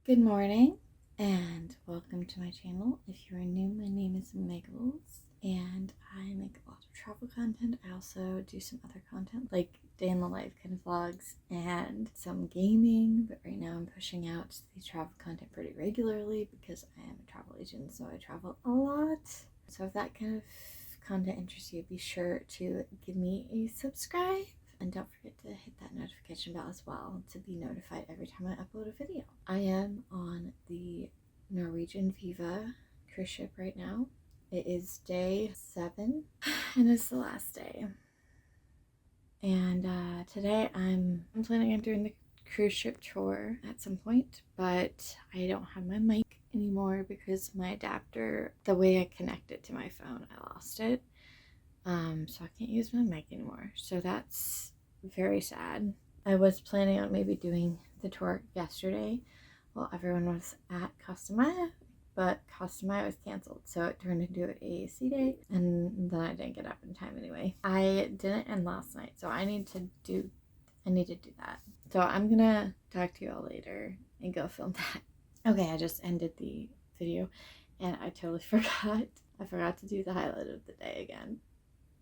Good morning and welcome to my channel. If you are new, my name is Megals and I make a lot of travel content. I also do some other content like day in the life kind of vlogs and some gaming, but right now I'm pushing out the travel content pretty regularly because I am a travel agent, so I travel a lot. So if that kind of content interests you, be sure to give me a subscribe. And don't forget to hit that notification bell as well to be notified every time I upload a video. I am on the Norwegian Viva cruise ship right now. It is day 7 and it's the last day. And today I'm planning on doing the cruise ship tour at some point, but I don't have my mic anymore because my adapter, the way I connect it to my phone, I lost it. So I can't use my mic anymore. So that's very sad. I was planning on maybe doing the tour yesterday while everyone was at Costa Maya, but Costa Maya was canceled, so it turned into an AAC day, and then I didn't get up in time anyway. I didn't end last night, so I need to do that. So I'm gonna talk to you all later and go film that. Okay, I just ended the video and I totally forgot. I forgot to do the highlight of the day again,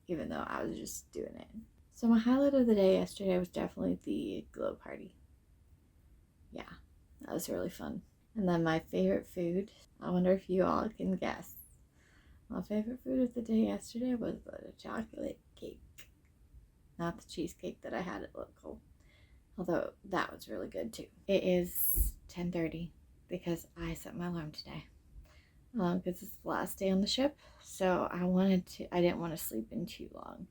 even though I was just doing it. So my highlight of the day yesterday was definitely the glow party. Yeah, that was really fun. And then my favorite food, I wonder if you all can guess. My favorite food of the day yesterday was the chocolate cake. Not the cheesecake that I had at local, although that was really good too. It is 10:30 because I set my alarm today. Because it's the last day on the ship, so I didn't want to sleep in too long.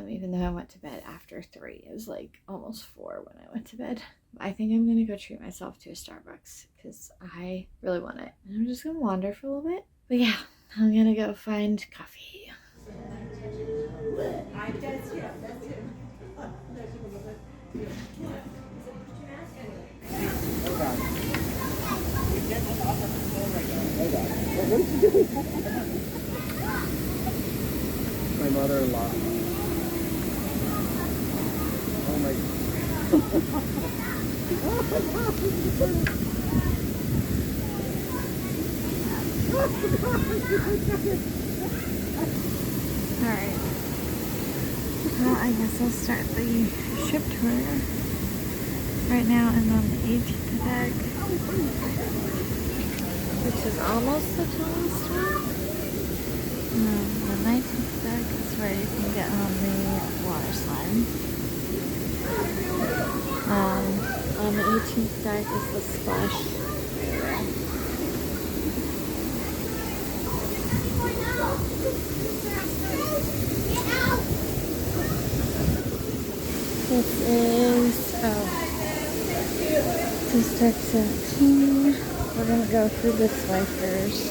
Even though I went to bed after 3, it was like almost 4 when I went to bed. I think I'm gonna go treat myself to a Starbucks because I really want it. And I'm just gonna wander for a little bit. But yeah, I'm gonna go find coffee. My mother-in-law. Oh my Alright. Well, I guess I'll start the ship tour. Right now I'm on the 18th deck, which is almost the tallest one. The 19th deck is where you can get on the water slide. On the 18th deck is the splash area. This is deck 17. We're gonna go through this way first.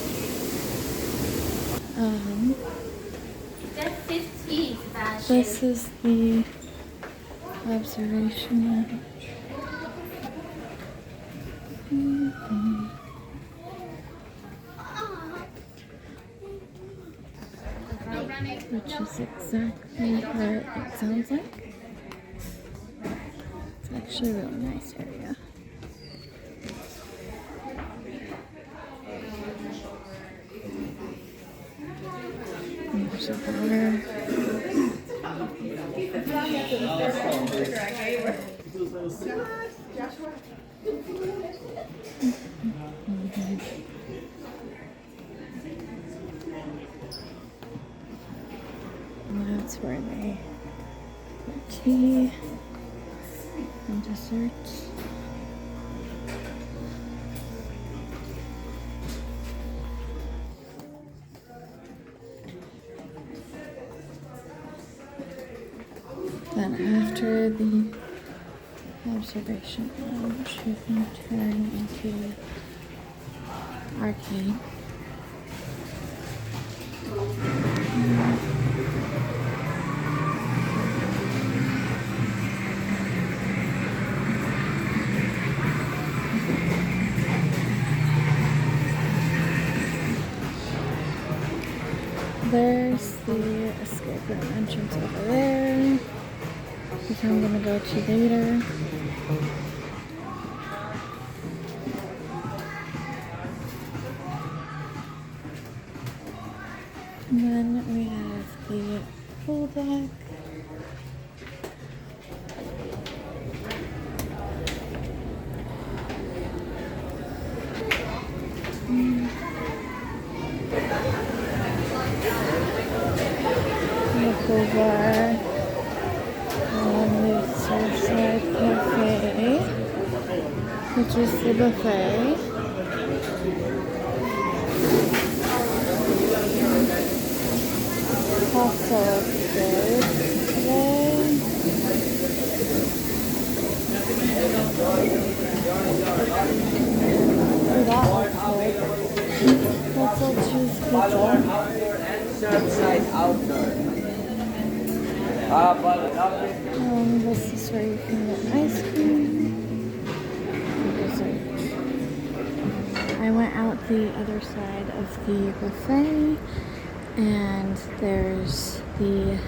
Deck 15, Sebastian. This is the observation lounge. Which is exactly what it sounds like. It's actually a really nice area. And there's a water. And that's where they get tea and desserts. Then after the observation lounge, you can turn into arcade. There's the escape room entrance over there, which I'm gonna go to later. which is the buffet. Pasta looks good today. Oh, that looks good. Let's all choose pizza. Side outdoor. This is where you can get ice cream and dessert. I went out the other side of the buffet, and there's the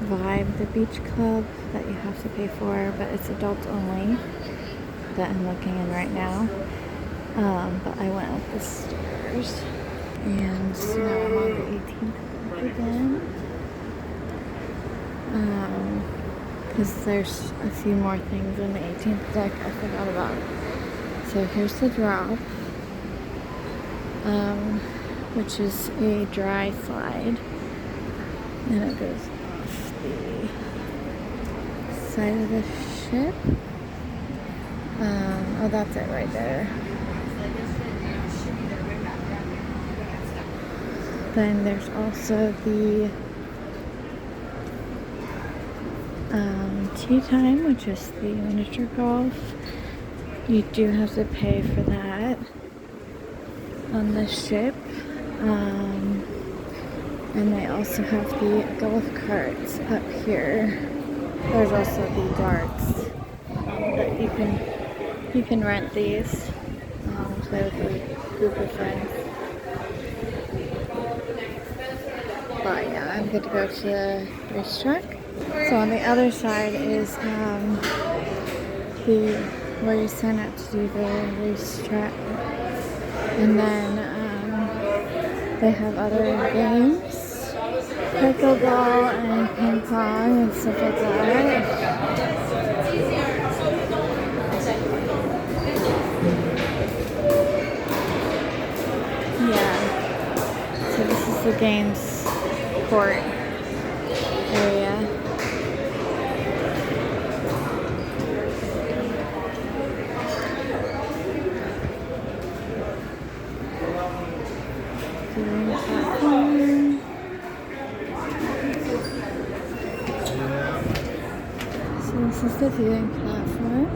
Vibe, the beach club that you have to pay for, but it's adults only that I'm looking in right now. But I went up the stairs, and now I'm on the 18th deck again. Because there's a few more things in the 18th deck I forgot about. So here's the drop, which is a dry slide, and it goes off the side of the ship. Oh, that's it right there. Then there's also the tea time, which is the miniature golf. You do have to pay for that on the ship. And they also have the golf carts up here. There's also the darts that you can rent these, play with a group of friends. But yeah, I'm good to go to the racetrack. So on the other side is where you sign up to do the racetrack, and then they have other games, pickleball and ping pong and stuff like that. Yeah. So this is the games court area. So this is the viewing platform.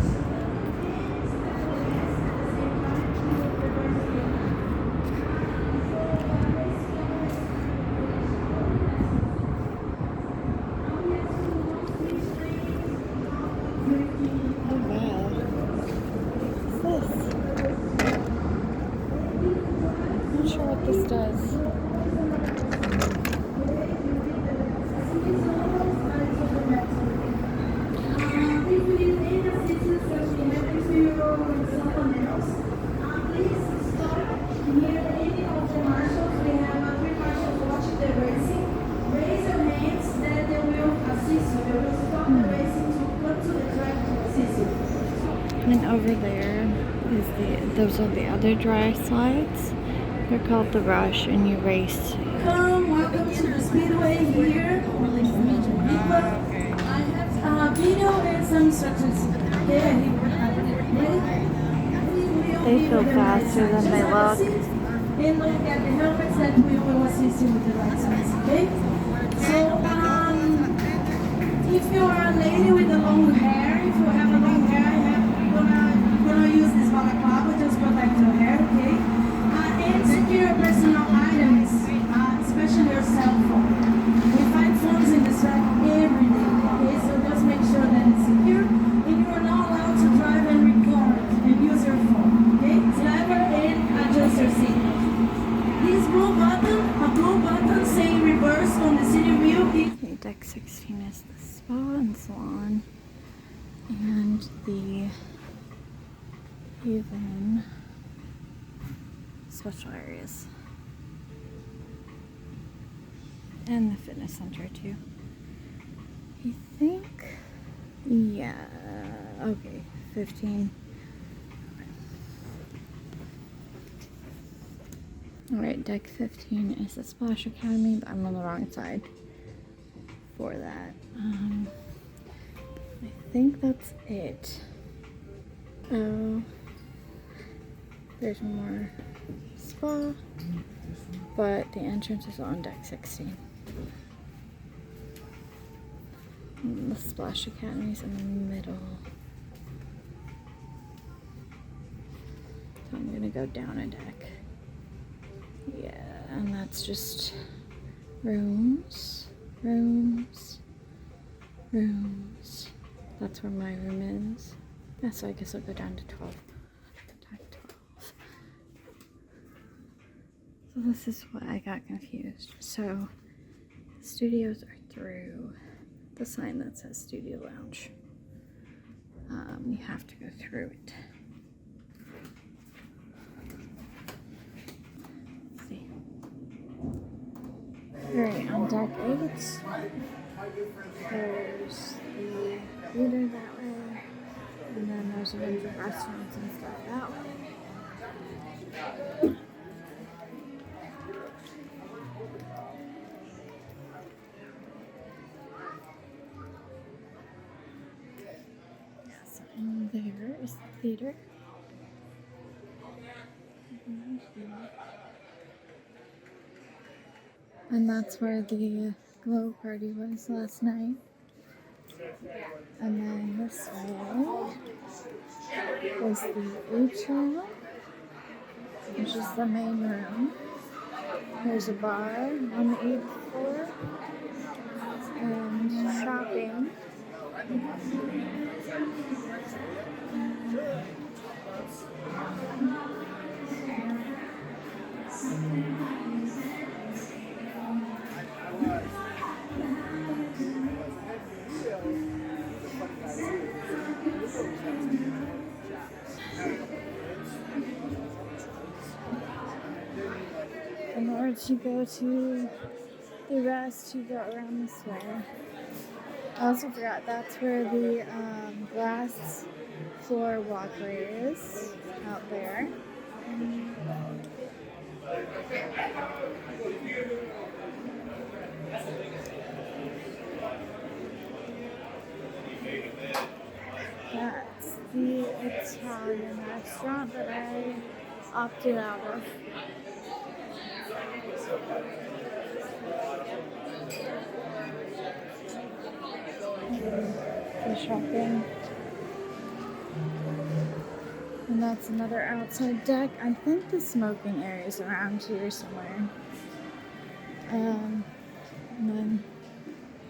Oh wow. What's this? Not sure what this does. And over there is those are the other dry slides. They're called the Rush, and you race. Welcome to the Speedway here. Norwegian Viva. I have a video and some instructions. They feel faster than they look. And look at the helmets that we will assist you with the right size, okay? So, if you are a lady with a long hair, if you have a long hair, I'm gonna use this balaclava, just protect your hair, okay? And secure your personal items, especially your cell phone. We find phones in this rack every day, okay? So just make sure that it's secure, and you are not allowed to drive and record and use your phone, okay? Lever and adjust your seat. This blue button, a blue button saying reverse on the city wheel. Deck 16 is the spa and salon, and the even special areas, and the fitness center too. I think, yeah, okay, 15. Alright, deck 15 is the Splash Academy, but I'm on the wrong side for that. I think that's it. Oh, there's more spa, but the entrance is on deck 16. And the Splash Academy's in the middle. So I'm gonna go down a deck. Yeah, and that's just rooms, rooms, rooms. That's where my room is. Yeah, so I guess I'll go down to 12. Deck 12. So this is what I got confused. So the studios are through the sign that says Studio Lounge. You have to go through it. Let's see. Alright, on deck 8, there's the theater that way, and then there's a bunch of restaurants and stuff that way. So in there is the theater. And that's where the glow party was last night. And then this way is the atrium, which is the main room. There's a bar on the 8th floor and shopping. In order to go to the rest, you go around this way. I also forgot that's where the glass floor walkway is, out there. That's the Italian restaurant that I opted out of. The shopping. And that's another outside deck. I think the smoking area is around here somewhere. And then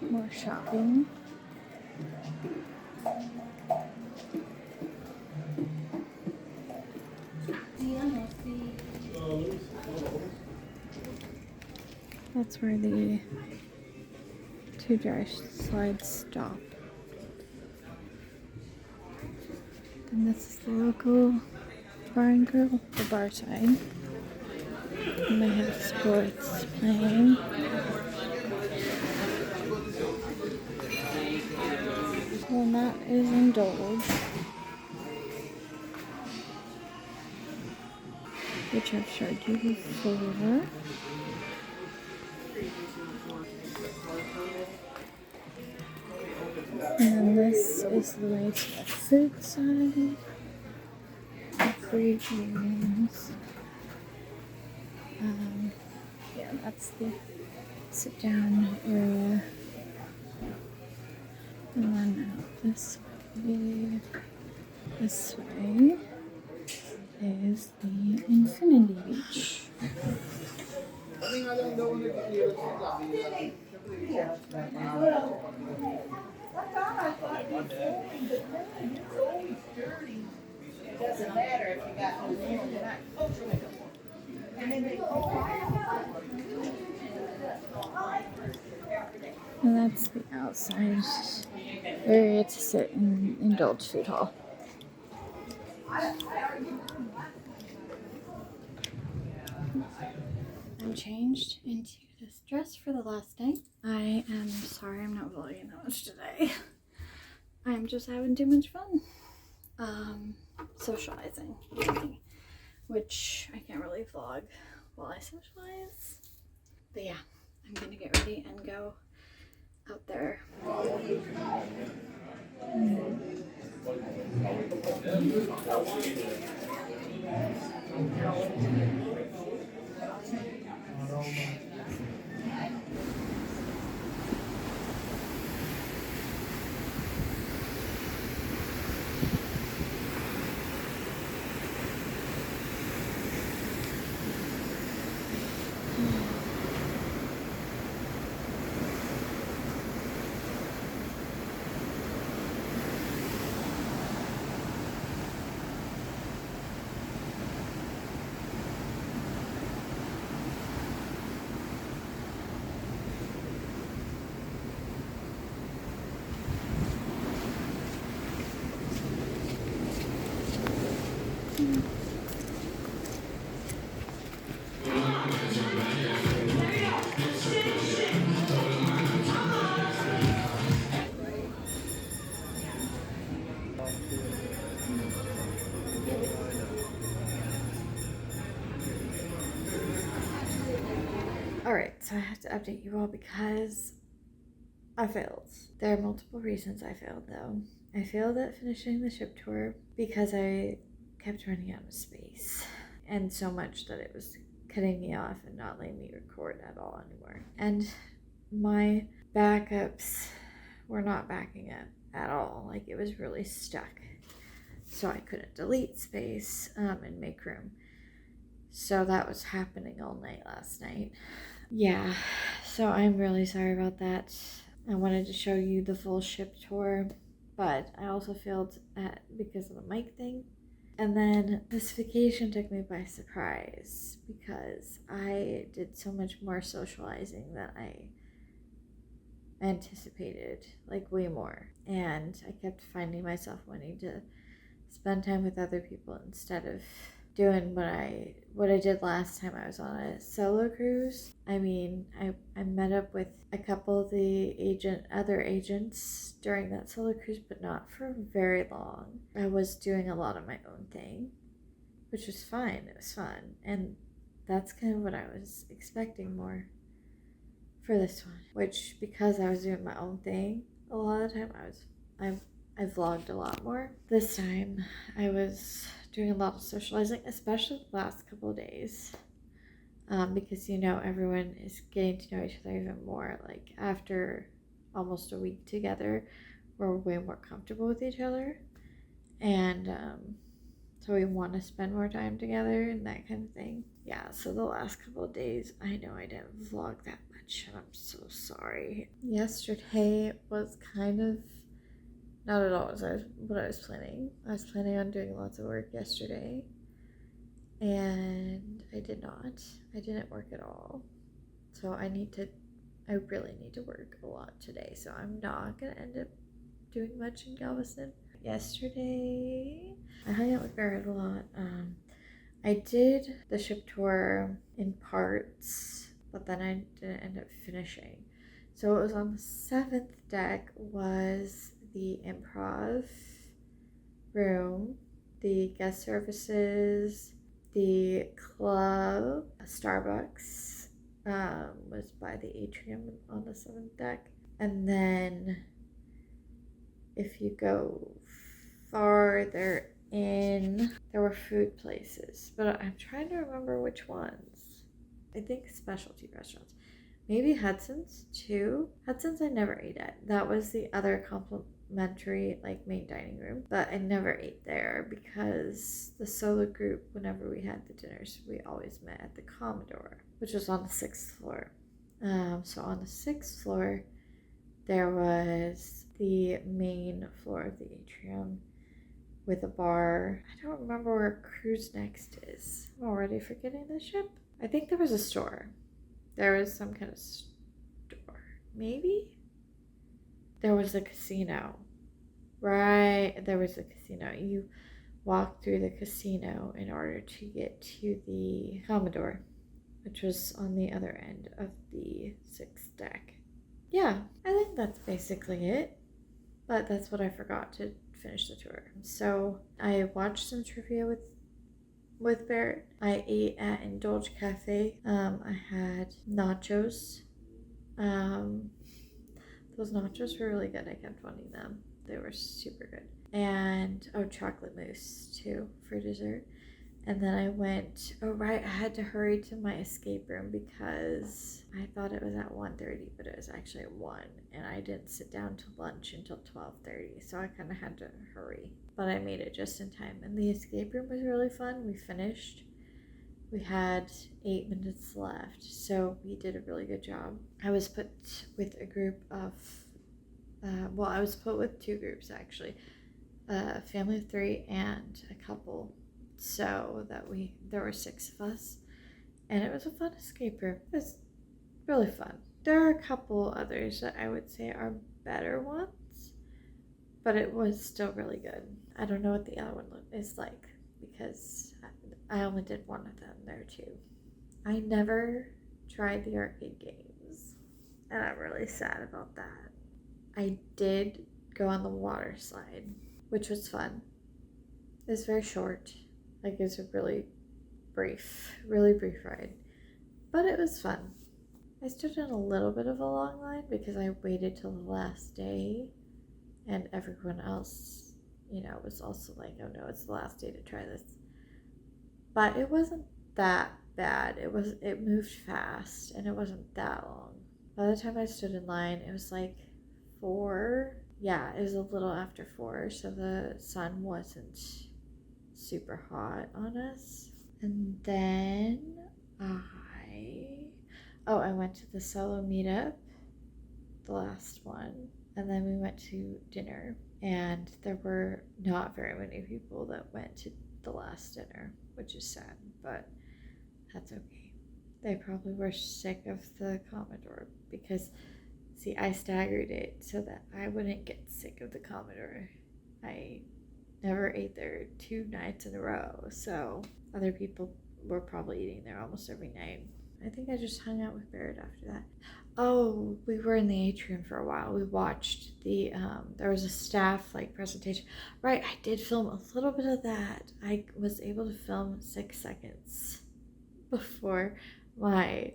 more shopping. That's where the two dry slides stop. And this is the local bar and grill, the bar side. And they have sports playing. And that is Indulge, which I've showed you before. And then this is the way to the food side. The free games. Yeah, that's the sit down area. And then out this way is the Infinity Beach. It doesn't matter if you got no hair, you're not cultural makeup. And that's the outside area to sit and indulge food hall. I'm changed into this dress for the last day. I am sorry I'm not vlogging that much today. I'm just having too much fun. Socializing, which I can't really vlog while I socialize. But yeah, I'm gonna get ready and go out there. Alright, so I have to update you all because I failed. There are multiple reasons I failed though. I failed at finishing the ship tour because I kept running out of space, and so much that it was cutting me off and not letting me record at all anymore. And my backups were not backing up at all. Like, it was really stuck. So I couldn't delete space and make room. So that was happening all night last night. Yeah, so I'm really sorry about that. I wanted to show you the full ship tour, but I also failed because of the mic thing. And then this vacation took me by surprise because I did so much more socializing than I anticipated, like way more. And I kept finding myself wanting to spend time with other people instead of doing what I did last time I was on a solo cruise. I mean, I met up with a couple of the other agents during that solo cruise, but not for very long. I was doing a lot of my own thing, which was fine. It was fun, and that's kind of what I was expecting more for this one. Which, because I was doing my own thing a lot of the time, I vlogged a lot more. This time I was doing a lot of socializing, especially the last couple of days, because everyone is getting to know each other even more. Like, after almost a week together, we're way more comfortable with each other, and so we want to spend more time together and that kind of thing. Yeah, so the last couple of days, I know I didn't vlog that much, and I'm so sorry. Yesterday was kind of not at all what I was planning. I was planning on doing lots of work yesterday, and I did not. I didn't work at all. So I really need to work a lot today. So I'm not gonna end up doing much in Galveston. Yesterday, I hung out with Barrett a lot. I did the ship tour in parts, but then I didn't end up finishing. So it was on the 7th deck was the improv room, the guest services, the club, Starbucks was by the atrium on the 7th deck. And then if you go farther in, there were food places, but I'm trying to remember which ones. I think specialty restaurants. Maybe Hudson's too. Hudson's I never ate at. That was the other complimentary main dining room, but I never ate there because the solo group, whenever we had the dinners, we always met at the Commodore, which was on the 6th floor. So on the 6th floor, there was the main floor of the atrium with a bar. I don't remember where Cruise Next is. I'm already forgetting the ship. I think there was a store. There was some kind of store. Maybe? There was a casino. Right, there was a casino. You walk through the casino in order to get to the Commodore, which was on the other end of the 6th deck. Yeah, I think that's basically it. But that's what I forgot to finish the tour. So I watched some trivia with Barrett. I ate at Indulge Cafe. I had nachos. Those nachos were really good. I kept wanting them. They were super good. And chocolate mousse too for dessert. And then I went, I had to hurry to my escape room because I thought it was at 1:30, but it was actually at 1. And I didn't sit down to lunch until 12:30, so I kind of had to hurry. But I made it just in time. And the escape room was really fun. We finished. We had 8 minutes left, so we did a really good job. I was put with a group of, I was put with 2 groups actually, a family of 3 and a couple. So there were 6 of us, and it was a fun escape room. It was really fun. There are a couple others that I would say are better ones, but it was still really good. I don't know what the other one is like because I only did one of them there too. I never tried the arcade games, and I'm really sad about that. I did go on the water slide, which was fun. It was very short. Like, it was a really brief ride, but it was fun. I stood in a little bit of a long line because I waited till the last day, and everyone else, was also like, oh no, it's the last day to try this. But it wasn't that bad. It moved fast, and it wasn't that long. By the time I stood in line, it was like 4. Yeah, it was a little after 4, so the sun wasn't super hot on us. And then I went to the solo meetup, the last one, and then we went to dinner, and there were not very many people that went to the last dinner, which is sad, but that's okay. They probably were sick of the Commodore because, see, I staggered it so that I wouldn't get sick of the Commodore. I never ate there 2 nights in a row, so other people were probably eating there almost every night. I think I just hung out with Barrett after that. Oh, we were in the atrium for a while. We watched there was a staff presentation. Right, I did film a little bit of that. I was able to film 6 seconds before my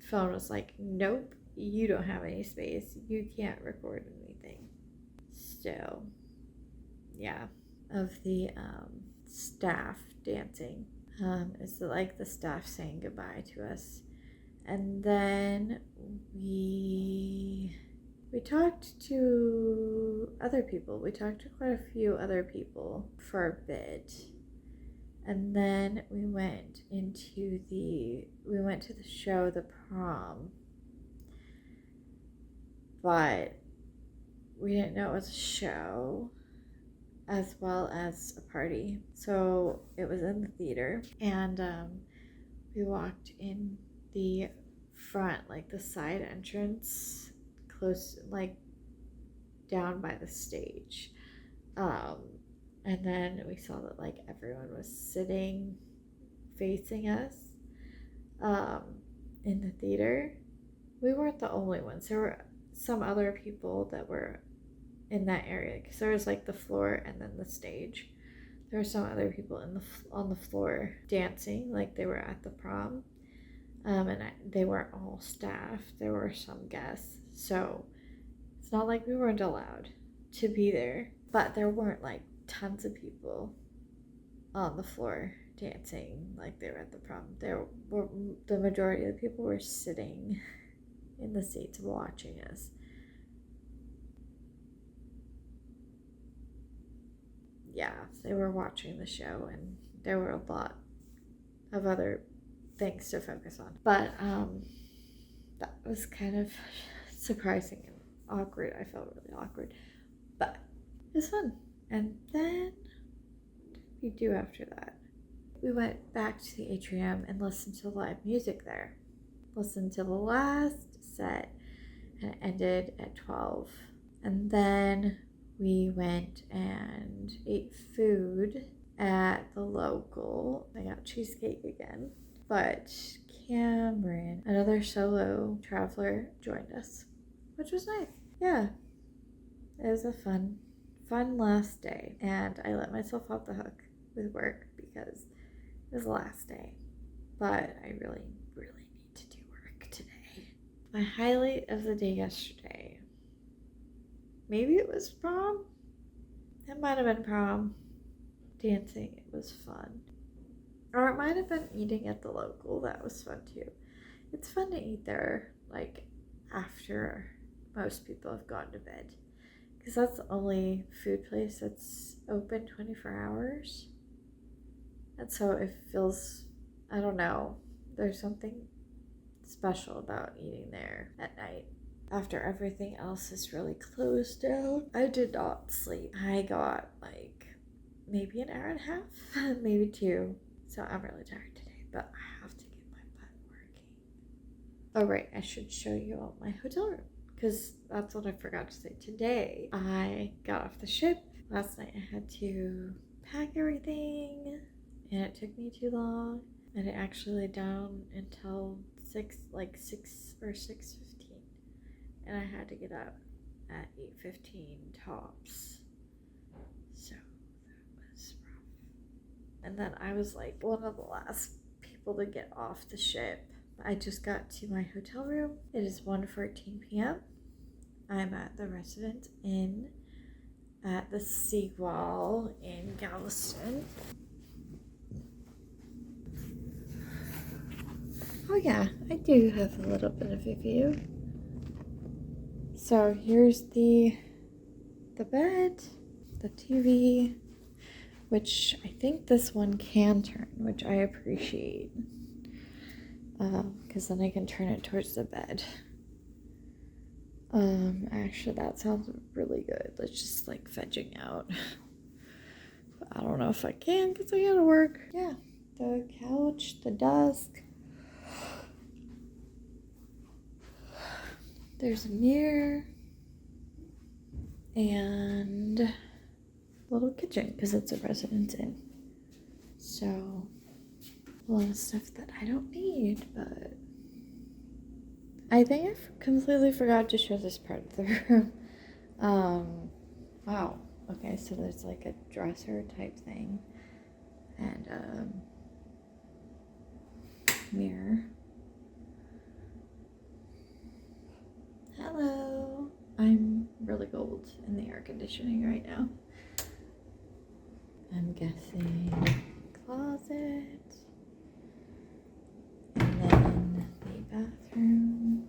phone was like, nope, you don't have any space. You can't record anything. So, yeah, of the staff dancing. It's like the staff saying goodbye to us. And then we talked to other people. We talked to quite a few other people for a bit. And then we went to the show, the prom. But we didn't know it was a show as well as a party. So it was in the theater, and we walked in the front, the side entrance, close, down by the stage. And then we saw that everyone was sitting facing us in the theater. We weren't the only ones. There were some other people that were in that area because there was the floor and then the stage. There were some other people on the floor dancing like they were at the prom, and they weren't all staff. There were some guests, so it's not like we weren't allowed to be there, but there weren't tons of people on the floor dancing like they were at the prom. The majority of the people were sitting in the seats watching us. Yeah, they were watching the show, and there were a lot of other things to focus on. But that was kind of surprising and awkward. I felt really awkward, but it was fun. And then what did we do after that? We went back to the atrium and listened to live music there. Listened to the last set, and it ended at 12. And then we went and ate food at the local. I got cheesecake again. But Cameron, another solo traveler, joined us, which was nice. Yeah, it was a fun last day. And I let myself off the hook with work because it was the last day. But I really, really need to do work today. My highlight of the day yesterday maybe it was prom. It might have been prom. Dancing, it was fun. Or it might have been eating at the local. That was fun too. It's fun to eat there, like, after most people have gone to bed. Because that's the only food place that's open 24 hours. And so it feels, I don't know, there's something special about eating there at night. After everything else is really closed down. I did not sleep. I got like maybe an hour and a half, maybe 2. So I'm really tired today, but I have to get my butt working. Oh right, I should show you all my hotel room, because that's what I forgot to say. Today, I got off the ship. Last night I had to pack everything, and it took me too long. And I actually laid down until 6 or 6:15. And I had to get up at 8:15 tops. So that was rough. And then I was like one of the last people to get off the ship. I just got to my hotel room. It is 1:14 p.m. I'm at the Resident Inn at the Seawall in Galveston. Oh yeah, I do have a little bit of a view. So here's the bed, the TV, which I think this one can turn, which I appreciate. Because then I can turn it towards the bed. Actually that sounds really good. Let's just like vegging out. But I don't know if I can because I gotta work. Yeah, the couch, the desk. There's a mirror and a little kitchen because it's a Residence Inn. So a lot of stuff that I don't need, but I think I completely forgot to show this part of the room. Wow. Okay, so there's like a dresser type thing and mirror. Hello. I'm really cold in the air conditioning right now. I'm guessing closet. And then the bathroom,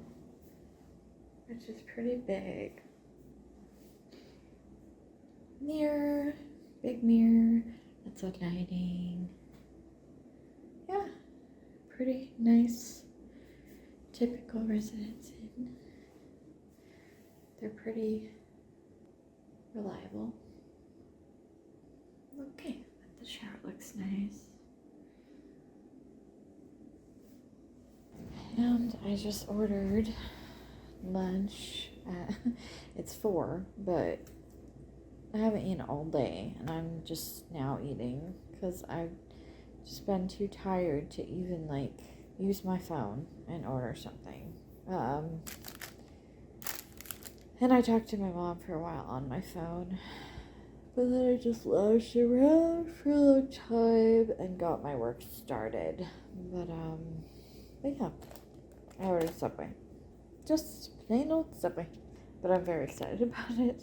which is pretty big. Mirror, big mirror. That's a lighting. Yeah, pretty nice, typical Residence Inn. They're pretty reliable. Okay, the shower looks nice. And I just ordered lunch at, it's 4, but I haven't eaten all day, and I'm just now eating because I've just been too tired to even like use my phone and order something. And I talked to my mom for a while on my phone, but then I just lounged around for a long time and got my work started. But yeah, I ordered Subway, just plain old Subway, but I'm very excited about it.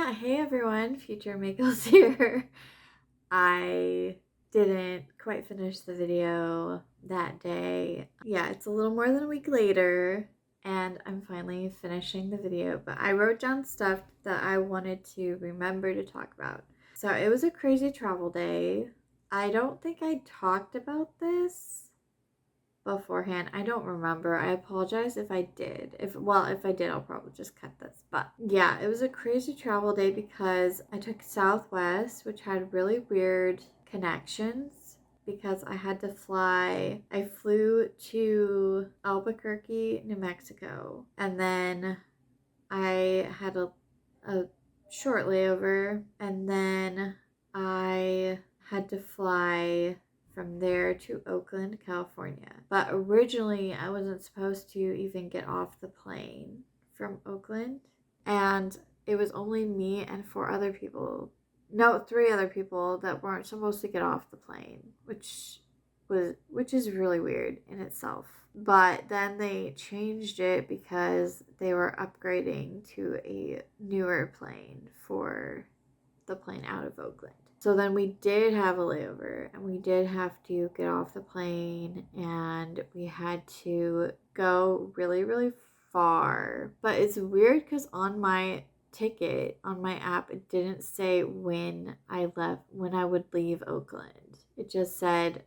yeah, hey everyone, Future Makeles here. I didn't quite finish the video that day. Yeah, it's a little more than a week later and I'm finally finishing the video, but I wrote down stuff that I wanted to remember to talk about. So it was a crazy travel day. I don't think I talked about this beforehand. I don't remember. I apologize if I did. If I did, I'll probably just cut this. But yeah, it was a crazy travel day because I took Southwest, which had really weird connections because I had to fly. I flew to Albuquerque, New Mexico, and then I had a short layover, and then I had to fly from there to Oakland, California. But originally, I wasn't supposed to even get off the plane from Oakland. And it was only me and three other people that weren't supposed to get off the plane, which is really weird in itself. But then they changed it because they were upgrading to a newer plane for the plane out of Oakland. So then we did have a layover and we did have to get off the plane and we had to go really, really far. But it's weird because on my ticket, on my app, it didn't say when I would leave Oakland. It just said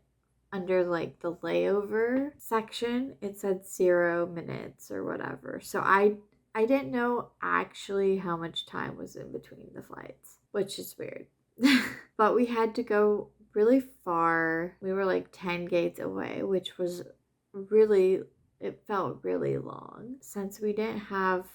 under like the layover section, it said 0 minutes or whatever. So I didn't know actually how much time was in between the flights, which is weird. But we had to go really far. We were like 10 gates away, which was it felt really long. Since we didn't have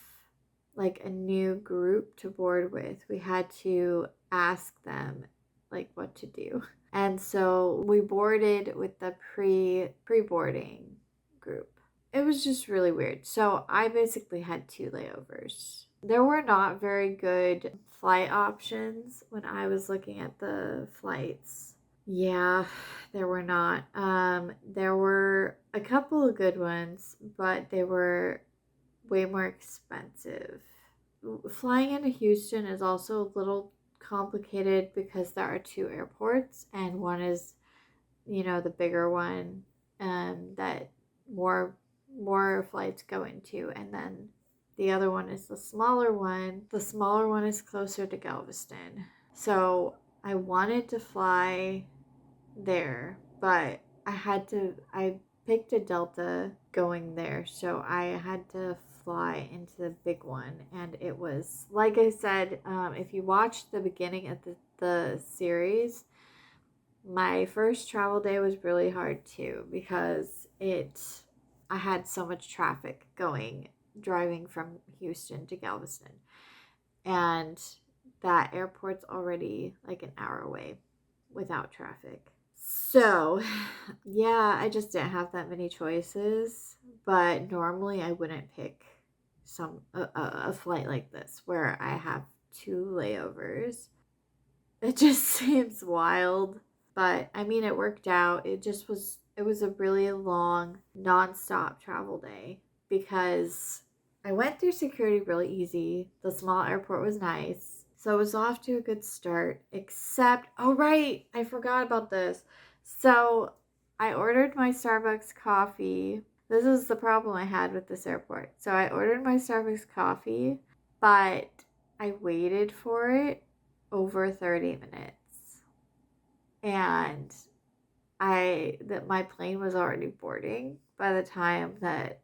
like a new group to board with, we had to ask them like what to do. And so we boarded with the pre-boarding group. It was just really weird. So I basically had 2 layovers. There were not very good flight options when I was looking at the flights. Yeah, there were not. There were a couple of good ones, but they were way more expensive. Flying into Houston is also a little complicated because there are 2 airports and one is, the bigger one that more flights go into, and then the other one is the smaller one. The smaller one is closer to Galveston. So I wanted to fly there, but I picked a Delta going there, so I had to fly into the big one, and it was, like I said, if you watched the beginning of the series, my first travel day was really hard too because I had so much traffic driving from Houston to Galveston, and that airport's already like an hour away without traffic. So yeah, I just didn't have that many choices, but normally I wouldn't pick a flight like this where I have 2 layovers. It just seems wild, but I mean, it worked out. It was a really long non-stop travel day because I went through security really easy. The small airport was nice, so it was off to a good start, except, oh right, I forgot about this. So I ordered my Starbucks coffee. This is the problem I had with this airport. So I ordered my Starbucks coffee, but I waited for it over 30 minutes. And my plane was already boarding by the time that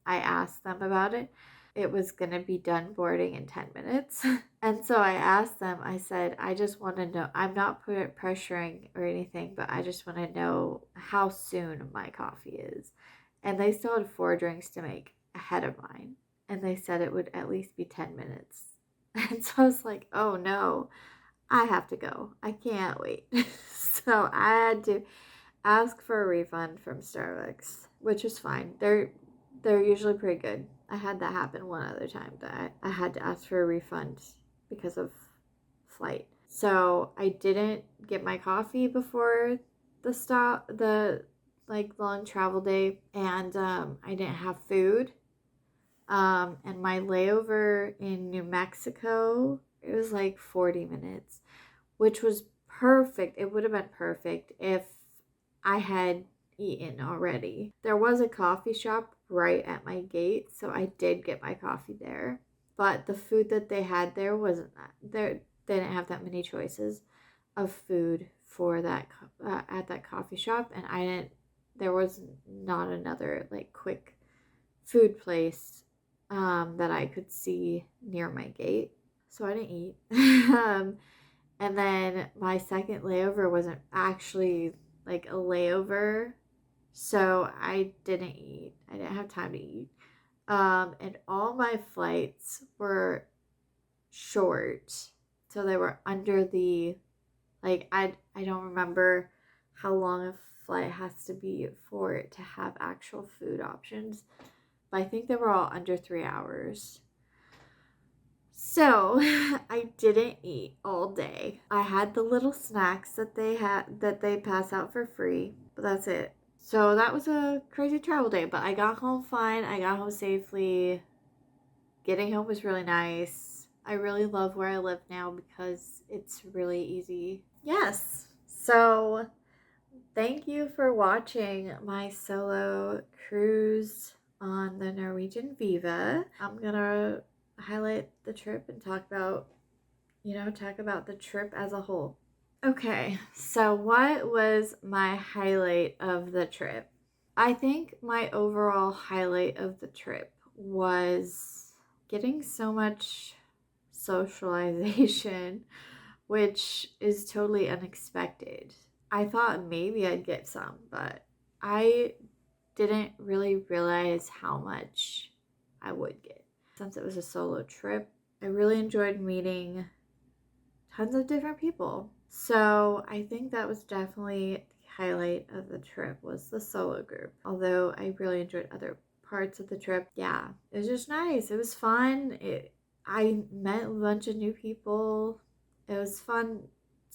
I asked them about it. It was going to be done boarding in 10 minutes. And so I asked them, I said, I just want to know, I'm not pressuring or anything, but I just want to know how soon my coffee is. And they still had 4 drinks to make ahead of mine. And they said it would at least be 10 minutes. And so I was like, oh no, I have to go. I can't wait. So I had to ask for a refund from Starbucks, which was fine. They're usually pretty good. I had that happen one other time that I had to ask for a refund because of flight. So I didn't get my coffee before the long travel day, and I didn't have food. And my layover in New Mexico It was like 40 minutes, which was perfect. It would have been perfect if I had eaten already. There was a coffee shop right at my gate, so I did get my coffee there. But the food that they had there wasn't that. They didn't have that many choices of food for that at that coffee shop, and I didn't. There was not another like quick food place that I could see near my gate, so I didn't eat. And then my second layover wasn't actually like a layover, so I didn't eat. I didn't have time to eat. And all my flights were short, so they were under the like I don't remember how long a flight has to be for it to have actual food options, but I think they were all under 3 hours. So I didn't eat all day. I had the little snacks that they pass out for free, but that's it. So that was a crazy travel day, but I got home fine. I got home safely. Getting home was really nice. I really love where I live now because it's really easy. Yes. So thank you for watching my solo cruise on the Norwegian Viva. I'm gonna highlight the trip and talk about the trip as a whole. Okay, so what was my highlight of the trip? I think my overall highlight of the trip was getting so much socialization, which is totally unexpected. I thought maybe I'd get some, but I didn't really realize how much I would get. Since it was a solo trip, I really enjoyed meeting tons of different people. So I think that was definitely the highlight of the trip was the solo group. Although I really enjoyed other parts of the trip. Yeah, it was just nice. It was fun. I met a bunch of new people. It was fun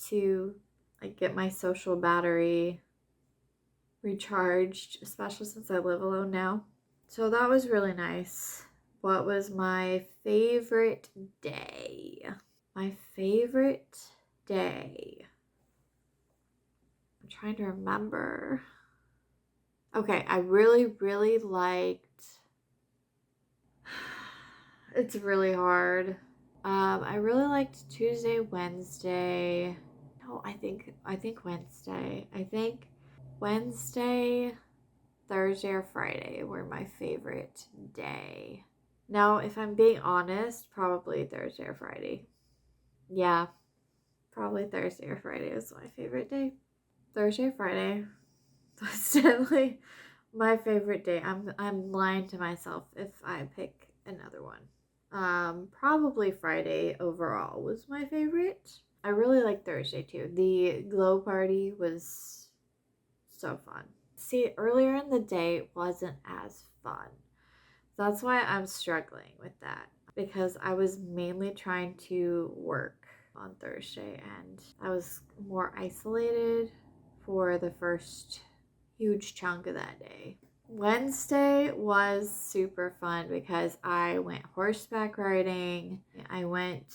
to like get my social battery recharged, especially since I live alone now. So that was really nice. What was my favorite day? My favorite day. I'm trying to remember. Okay, I really, really liked. It's really hard. I really liked Tuesday, Wednesday. No, I think Wednesday. I think Wednesday, Thursday, or Friday were my favorite day. Now, if I'm being honest, probably Thursday or Friday. Yeah, probably Thursday or Friday is my favorite day. Thursday or Friday. That's definitely my favorite day. I'm lying to myself if I pick another one. Probably Friday overall was my favorite. I really like Thursday too. The glow party was so fun. See, earlier in the day wasn't as fun. That's why I'm struggling with that because I was mainly trying to work on Thursday and I was more isolated for the first huge chunk of that day. Wednesday was super fun because I went horseback riding. I went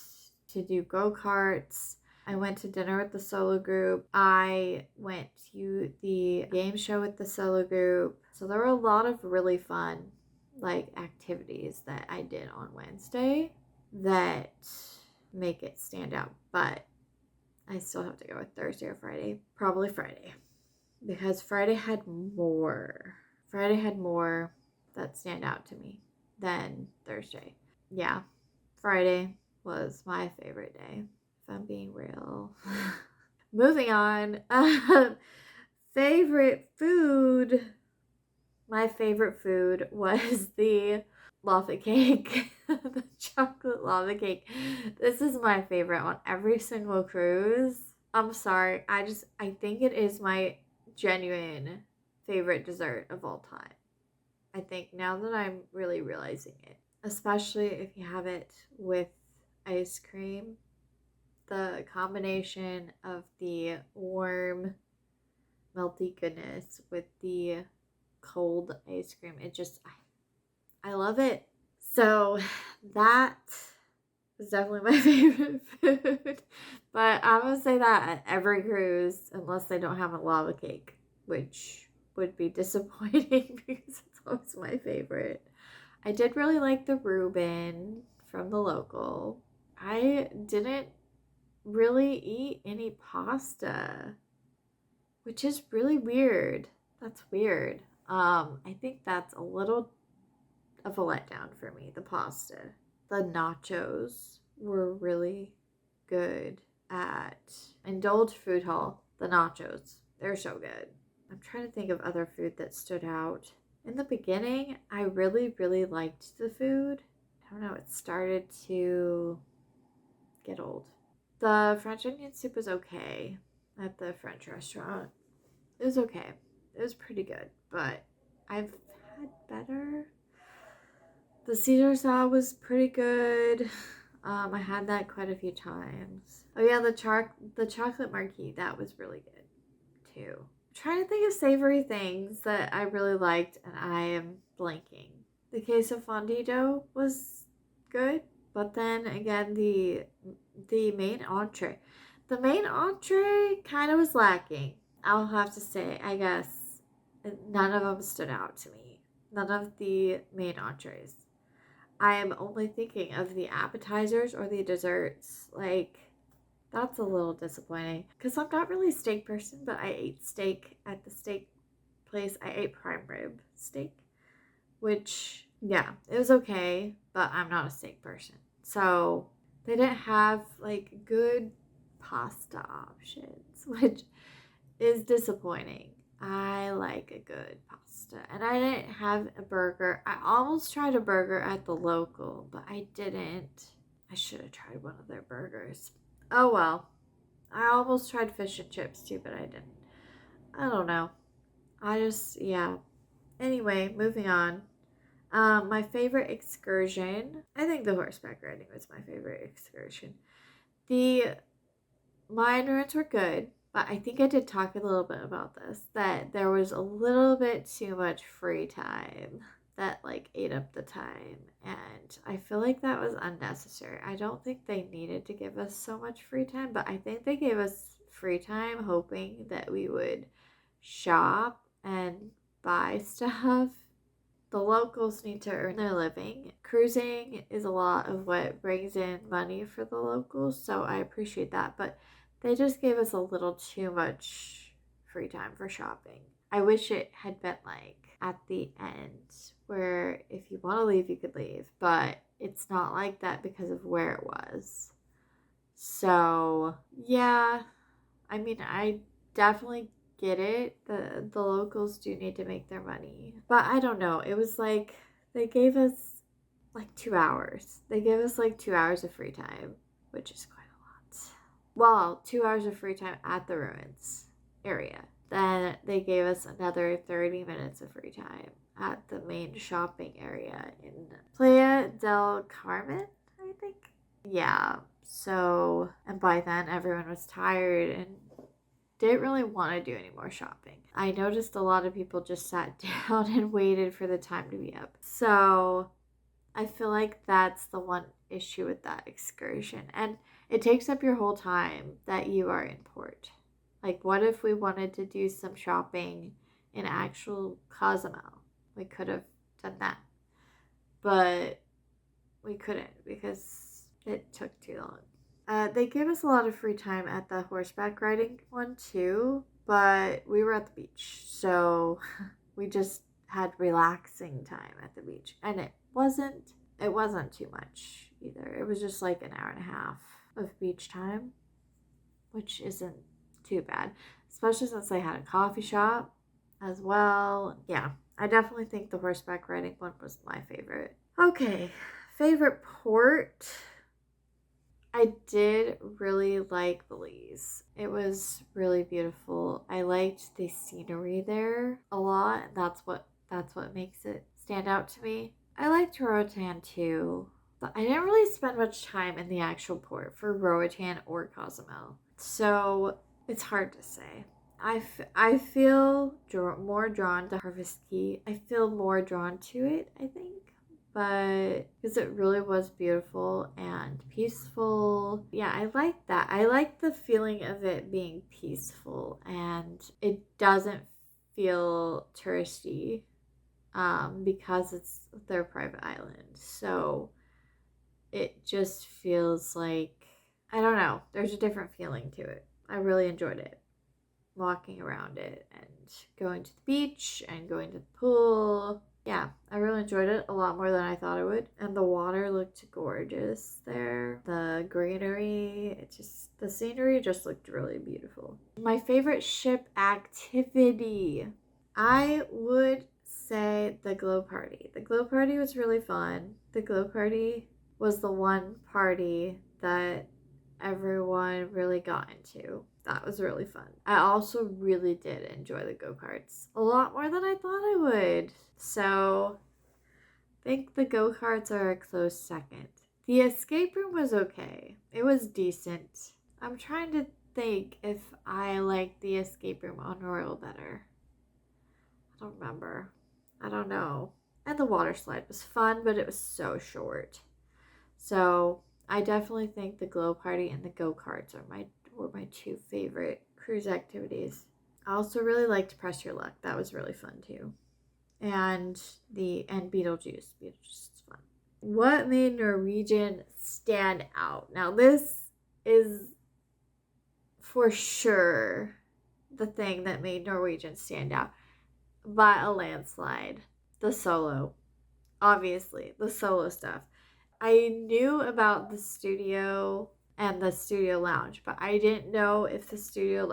to do go-karts. I went to dinner with the solo group. I went to the game show with the solo group. So there were a lot of really fun like activities that I did on Wednesday that make it stand out. But I still have to go with Thursday or Friday. Probably Friday. Because Friday had more that stand out to me than Thursday. Yeah, Friday was my favorite day, if I'm being real. Moving on. Favorite food. My favorite food was the lava cake. The chocolate lava cake. This is my favorite on every single cruise. I'm sorry. I think it is my genuine favorite dessert of all time. I think now that I'm really realizing it, especially if you have it with ice cream, the combination of the warm, melty goodness with the cold ice cream, I love it. So that It's definitely my favorite food. But I'm gonna say that at every cruise, unless they don't have a lava cake, which would be disappointing because it's always my favorite. I did really like the Reuben from the local. I didn't really eat any pasta, which is really weird. That's weird. I think that's a little of a letdown for me, the pasta. The nachos were really good at Indulge Food Hall. The nachos, they're so good. I'm trying to think of other food that stood out. In the beginning, I really, really liked the food. I don't know, it started to get old. The French onion soup was okay at the French restaurant. It was okay. It was pretty good, but I've had better. The Caesar salad was pretty good. I had that quite a few times. Oh yeah, the chocolate marquis, that was really good too. I'm trying to think of savory things that I really liked, and I am blanking. The queso fundido was good, but then again, the main entree, the main entree kind of was lacking. I'll have to say, I guess none of them stood out to me. None of the main entrees. I am only thinking of the appetizers or the desserts. Like, that's a little disappointing because I'm not really a steak person, but I ate steak at the steak place. I ate prime rib steak, which, yeah, it was okay, but I'm not a steak person. So they didn't have like good pasta options, which is disappointing. I like a good pasta. And I didn't have a burger. I almost tried a burger at the local, but I didn't. I should have tried one of their burgers. Oh well. I almost tried fish and chips too, but I didn't. I don't know. Yeah. Anyway, moving on. My favorite excursion. I think the horseback riding was my favorite excursion. The minor runs were good, but I think I did talk a little bit about this, that there was a little bit too much free time that like ate up the time, and I feel like that was unnecessary. I don't think they needed to give us so much free time, but I think they gave us free time hoping that we would shop and buy stuff. The locals need to earn their living. Cruising is a lot of what brings in money for the locals, so I appreciate that, but they just gave us a little too much free time for shopping. I wish it had been like at the end where if you want to leave, you could leave, but it's not like that because of where it was. So, yeah, I mean, I definitely get it. The locals do need to make their money. But I don't know. It was like they gave us like 2 hours. They gave us like 2 hours of free time, which is quite a lot. Well, 2 hours of free time at the ruins area. Then they gave us another 30 minutes of free time at the main shopping area in Playa del Carmen, I think. Yeah. So, and by then everyone was tired and didn't really want to do any more shopping. I noticed a lot of people just sat down and waited for the time to be up. So I feel like that's the one issue with that excursion. And it takes up your whole time that you are in port. Like, what if we wanted to do some shopping in actual Cozumel? We could have done that. But we couldn't because it took too long. They gave us a lot of free time at the horseback riding one too, but we were at the beach, so we just had relaxing time at the beach, and it wasn't too much either. It was just like an hour and a half of beach time, which isn't too bad, especially since they had a coffee shop as well. Yeah, I definitely think the horseback riding one was my favorite. Okay, favorite port. I did really like Belize. It was really beautiful. I liked the scenery there a lot, and that's what makes it stand out to me. I liked Roatan too, but I didn't really spend much time in the actual port for Roatan or Cozumel. So it's hard to say. I feel more drawn to Harvest Key. I feel more drawn to it, I think. but because it really was beautiful and peaceful. Yeah, I like that. I like the feeling of it being peaceful and it doesn't feel touristy because it's their private island. So it just feels like, I don't know, there's a different feeling to it. I really enjoyed it, walking around it and going to the beach and going to the pool. Yeah, I really enjoyed it a lot more than I thought I would. And the water looked gorgeous there. The greenery, the scenery just looked really beautiful. My favorite ship activity, I would say the glow party. The glow party was really fun. The glow party was the one party that everyone really got into. That was really fun. I also really did enjoy the go-karts a lot more than I thought I would. So I think the go-karts are a close second. The escape room was okay. It was decent. I'm trying to think if I liked the escape room on Royal better. I don't remember. I don't know. And the water slide was fun, but it was so short. So I definitely think the glow party and the go-karts were my two favorite cruise activities. I also really liked Press Your Luck. That was really fun too. And Beetlejuice. Beetlejuice is fun. What made Norwegian stand out? Now this is for sure the thing that made Norwegian stand out by a landslide. The solo. Obviously, the solo stuff. I knew about the studio and the studio lounge, but I didn't know if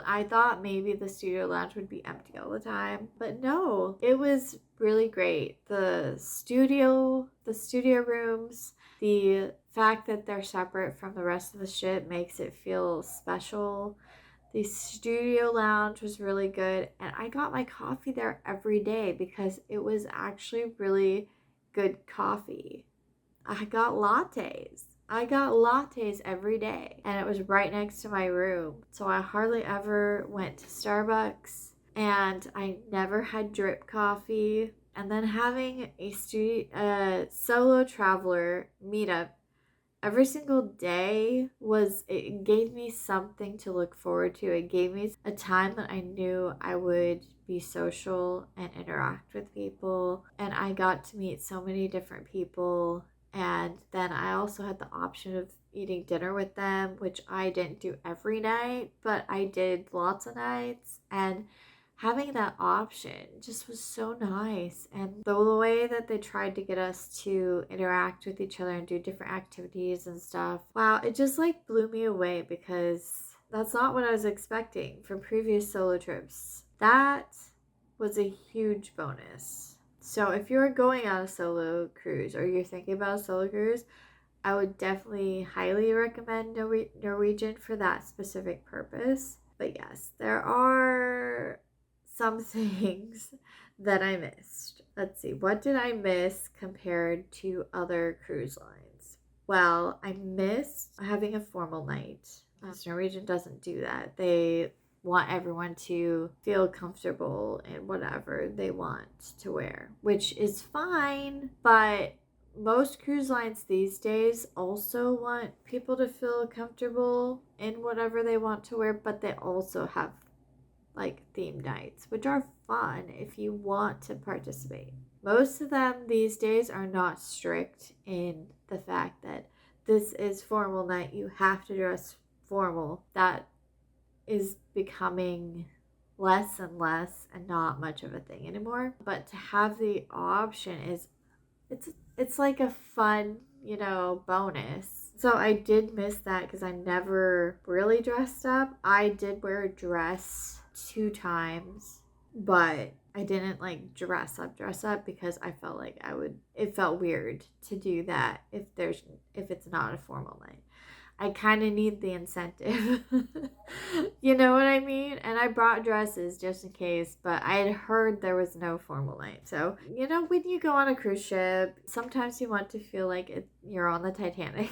I thought maybe the studio lounge would be empty all the time, but no, it was really great. The studio rooms, the fact that they're separate from the rest of the ship makes it feel special. The studio lounge was really good, and I got my coffee there every day because it was actually really good coffee. I got lattes every day, and it was right next to my room. So I hardly ever went to Starbucks, and I never had drip coffee. And then having a solo traveler meetup every single day it gave me something to look forward to. It gave me a time that I knew I would be social and interact with people, and I got to meet so many different people. And then I also had the option of eating dinner with them, which I didn't do every night, but I did lots of nights. And having that option just was so nice. And the way that they tried to get us to interact with each other and do different activities and stuff, wow, it just like blew me away because that's not what I was expecting from previous solo trips. That was a huge bonus. So if you're going on a solo cruise or you're thinking about a solo cruise, I would definitely highly recommend Norwegian for that specific purpose. But yes, there are some things that I missed. Let's see, what did I miss compared to other cruise lines? Well, I missed having a formal night. Norwegian doesn't do that. They want everyone to feel comfortable in whatever they want to wear, which is fine, but most cruise lines these days also want people to feel comfortable in whatever they want to wear, but they also have like theme nights, which are fun if you want to participate. Most of them these days are not strict in the fact that this is formal night, you have to dress formal. That is becoming less and less and not much of a thing anymore. But to have the option it's like a fun, bonus. So I did miss that because I never really dressed up. I did wear a dress 2 times, but I didn't like dress up because I felt like it felt weird to do that if it's not a formal night. I kind of need the incentive. You know what I mean? And I brought dresses just in case, but I had heard there was no formal night. So, when you go on a cruise ship, sometimes you want to feel like you're on the Titanic,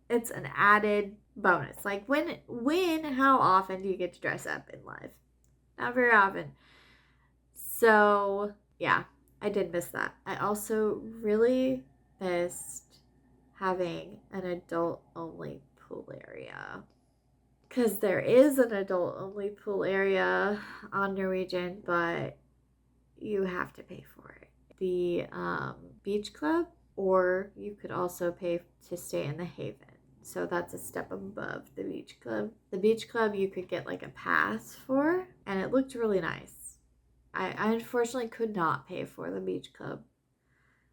It's an added bonus. Like how often do you get to dress up in life? Not very often. So, yeah. I did miss that. I also really missed having an adult only pool area. Because there is an adult only pool area on Norwegian, but you have to pay for it. The beach club, or you could also pay to stay in the Haven. So that's a step above the beach club. The beach club you could get like a pass for, and it looked really nice. I unfortunately could not pay for the beach club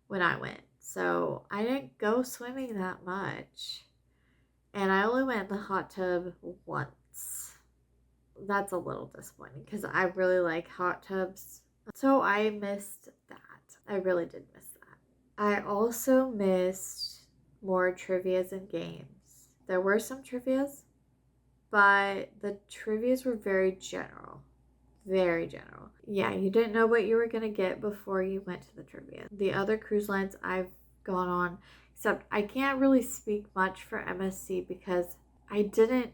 when I went. So I didn't go swimming that much. And I only went in the hot tub once. That's a little disappointing because I really like hot tubs. So I missed that. I really did miss that. I also missed more trivias and games. There were some trivias, but the trivias were very general. Very general. Yeah, you didn't know what you were going to get before you went to the trivia. The other cruise lines I've gone on, except I can't really speak much for MSC because I didn't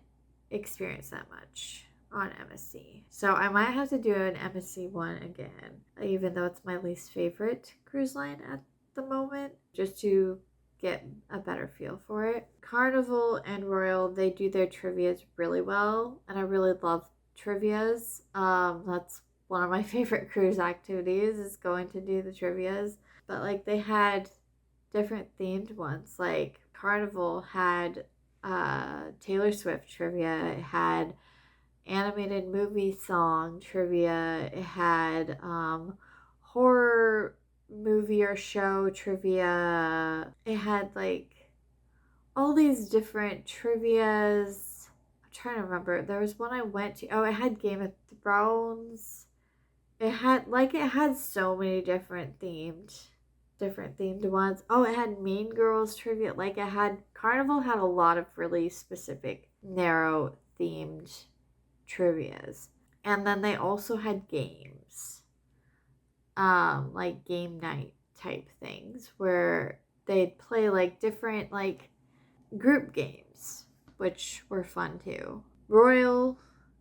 experience that much on MSC. So I might have to do an MSC one again, even though it's my least favorite cruise line at the moment, just to get a better feel for it. Carnival and Royal, they do their trivias really well, and I really love trivias. That's one of my favorite cruise activities is going to do the trivias. But like they had different themed ones. Like Carnival had Taylor Swift trivia. It had animated movie song trivia. It had horror movie or show trivia. It had like all these different trivias. I'm trying to remember. There was one I went to. Oh, it had Game of Thrones. It had so many different themed ones. Oh, it had Mean Girls trivia. Like it had Carnival had a lot of really specific narrow themed trivias. And then they also had games. Like game night type things where they'd play like different like group games, which were fun too. Royal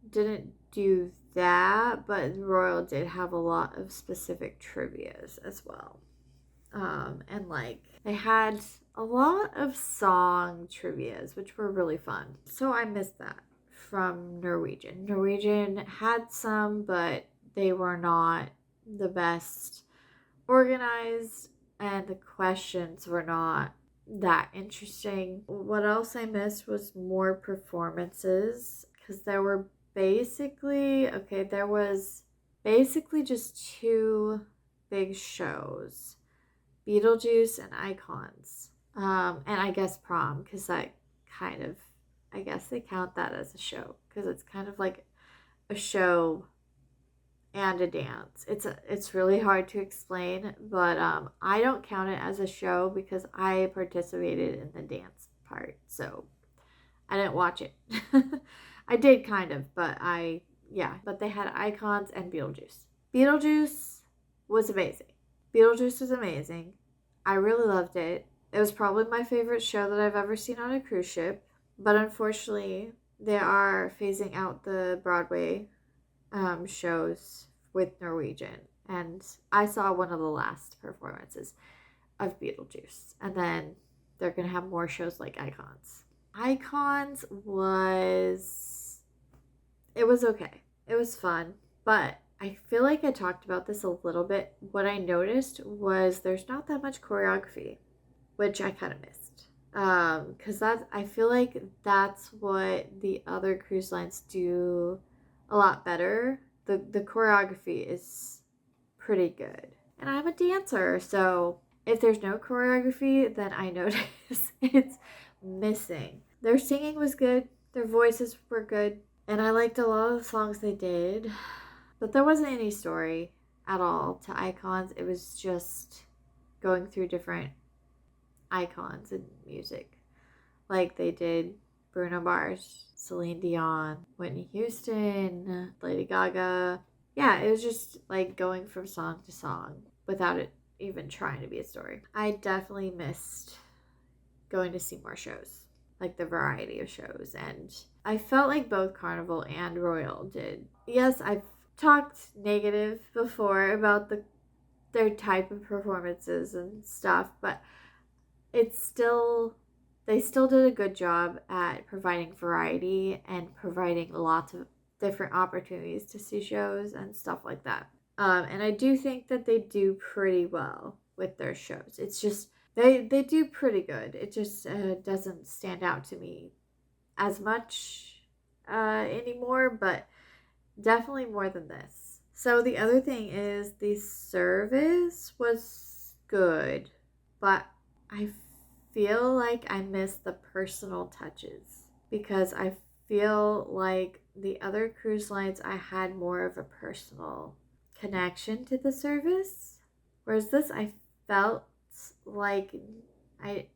didn't do that, but Royal did have a lot of specific trivias as well. And like they had a lot of song trivias, which were really fun. So I missed that from Norwegian. Norwegian had some, but they were not the best organized, and the questions were not that interesting. What else I missed was more performances because there was basically just two big shows, Beetlejuice and Icons, and I guess Prom, because I guess they count that as a show because it's kind of like a show and a dance. It's really hard to explain, but I don't count it as a show because I participated in the dance part, so I didn't watch it. I did kind of, but but they had Icons and Beetlejuice. Beetlejuice was amazing. Beetlejuice was amazing. I really loved it. It was probably my favorite show that I've ever seen on a cruise ship, but unfortunately, they are phasing out the Broadway shows with Norwegian, and I saw one of the last performances of Beetlejuice, and then they're gonna have more shows like Icons. Icons was okay. It was fun, but I feel like I talked about this a little bit. What I noticed was there's not that much choreography, which I kind of missed. Because I feel like that's what the other cruise lines do a lot better. The choreography is pretty good. And I'm a dancer, so if there's no choreography, then I notice it's missing. Their singing was good, their voices were good, and I liked a lot of the songs they did, but there wasn't any story at all to Icons. It was just going through different icons in music. Like they did Bruno Mars, Celine Dion, Whitney Houston, Lady Gaga. Yeah, it was just like going from song to song without it even trying to be a story. I definitely missed going to see more shows, like the variety of shows, and I felt like both Carnival and Royal did. Yes, I've talked negative before about the their type of performances and stuff, but it's still, they still did a good job at providing variety and providing lots of different opportunities to see shows and stuff like that. And I do think that they do pretty well with their shows. It's just they do pretty good. It just doesn't stand out to me as much anymore, but definitely more than this. So the other thing is the service was good, but I feel like I missed the personal touches because I feel like the other cruise lines I had more of a personal connection to the service, whereas this I felt like I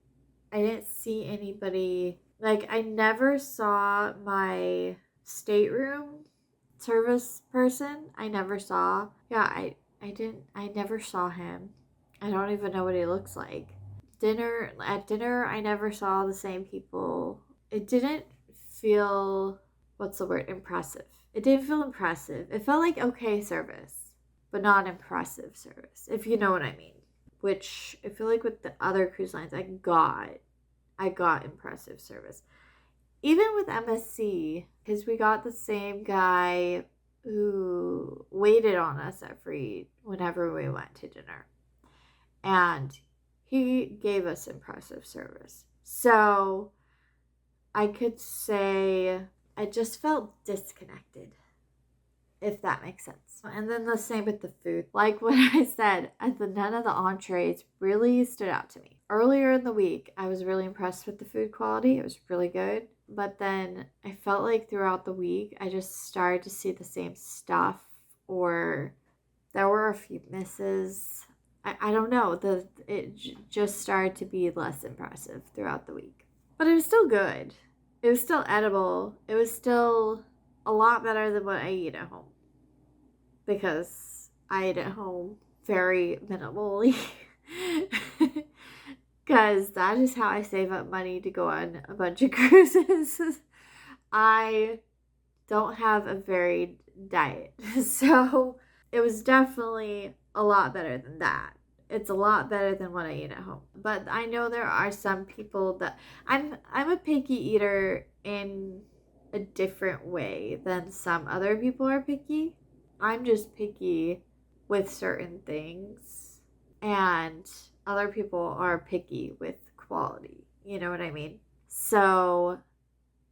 I didn't see anybody. Like, I never saw my stateroom service person. I never saw. Yeah, I never saw him. I don't even know what he looks like. At dinner, I never saw the same people. It didn't feel, what's the word, impressive. It didn't feel impressive. It felt like okay service, but not impressive service, if you know what I mean. Which I feel like with the other cruise lines I got impressive service. Even with MSC, because we got the same guy who waited on us at free whenever we went to dinner. And he gave us impressive service. So I could say I just felt disconnected, if that makes sense. And then the same with the food. Like what I said, none of the entrees really stood out to me. Earlier in the week, I was really impressed with the food quality. It was really good. But then I felt like throughout the week, I just started to see the same stuff, or there were a few misses. I don't know. Just started to be less impressive throughout the week. But it was still good. It was still edible. It was still a lot better than what I eat at home, because I eat at home very minimally. Because that is how I save up money to go on a bunch of cruises. I don't have a varied diet. So it was definitely a lot better than that. It's a lot better than what I eat at home. But I know there are some people that I'm a picky eater in a different way than some other people are picky. I'm just picky with certain things, and other people are picky with quality. You know what I mean? So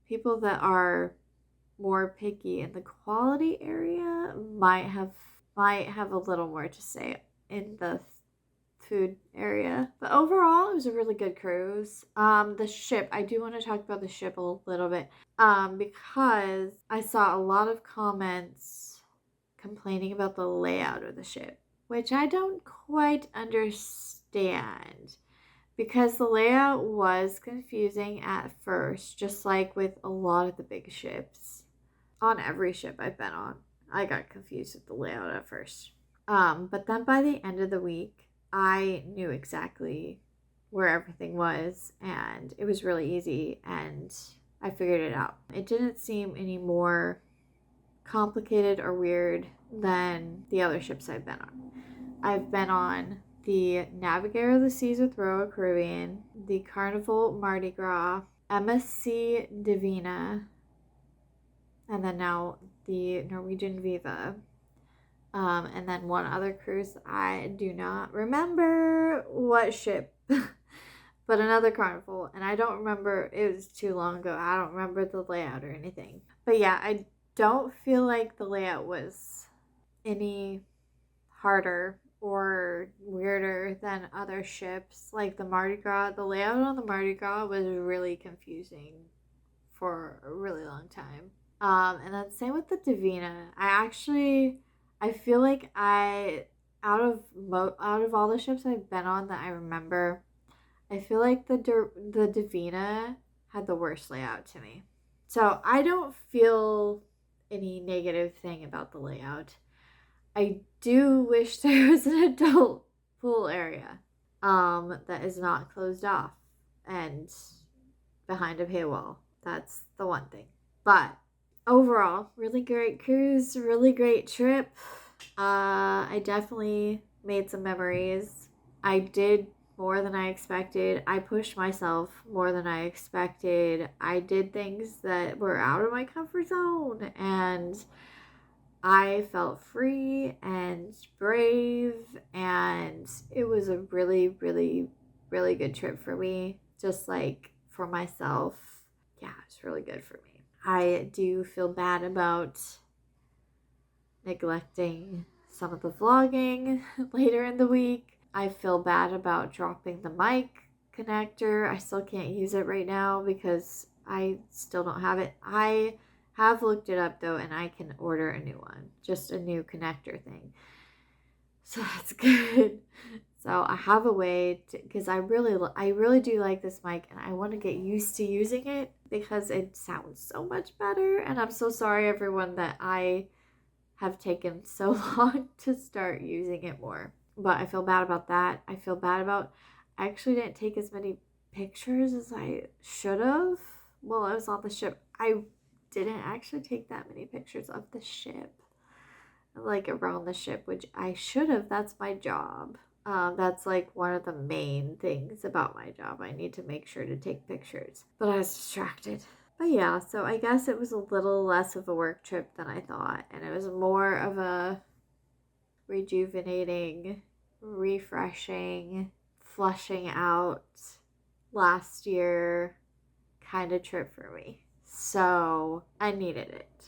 people that are more picky in the quality area might have a little more to say in the food area. But overall, it was a really good cruise. The ship, I do want to talk about the ship a little bit, because I saw a lot of comments complaining about the layout of the ship, which I don't quite understand, because the layout was confusing at first, just like with a lot of the big ships. On every ship I've been on, I got confused with the layout at first. But then by the end of the week, I knew exactly where everything was, and it was really easy, and I figured it out. It didn't seem any more complicated or weird than the other ships I've been on. I've been on the Navigator of the Seas with Royal Caribbean, the Carnival Mardi Gras, MSC Divina, and then now the Norwegian Viva. And then one other cruise, I do not remember what ship, but another Carnival, and I don't remember, it was too long ago, I don't remember the layout or anything. But yeah, I don't feel like the layout was any harder or weirder than other ships. Like the Mardi Gras, the layout on the Mardi Gras was really confusing for a really long time. And then same with the Divina. I feel like out of all the ships I've been on that I remember, I feel like the Divina had the worst layout to me. So I don't feel any negative thing about the layout. I do wish there was an adult pool area that is not closed off and behind a paywall. That's the one thing. But overall, really great cruise, really great trip. I definitely made some memories. I did more than I expected. I pushed myself more than I expected. I did things that were out of my comfort zone, and I felt free and brave, and it was a really, really, really good trip for me, just like for myself. Yeah, it's really good for me. I do feel bad about neglecting some of the vlogging later in the week. I feel bad about dropping the mic connector. I still can't use it right now because I still don't have it. I have looked it up though, and I can order a new one, just a new connector thing. So that's good. So I have a way to, because I really do like this mic, and I want to get used to using it because it sounds so much better. And I'm so sorry, everyone, that I have taken so long to start using it more. But I feel bad about that. I feel bad about I actually didn't take as many pictures as I should have while I was on the ship. I didn't actually take that many pictures of the ship, like around the ship, which I should have. That's my job. That's like one of the main things about my job. I need to make sure to take pictures, but I was distracted. But yeah, so I guess it was a little less of a work trip than I thought, and it was more of a rejuvenating, refreshing, flushing out last year kind of trip for me. So I needed it.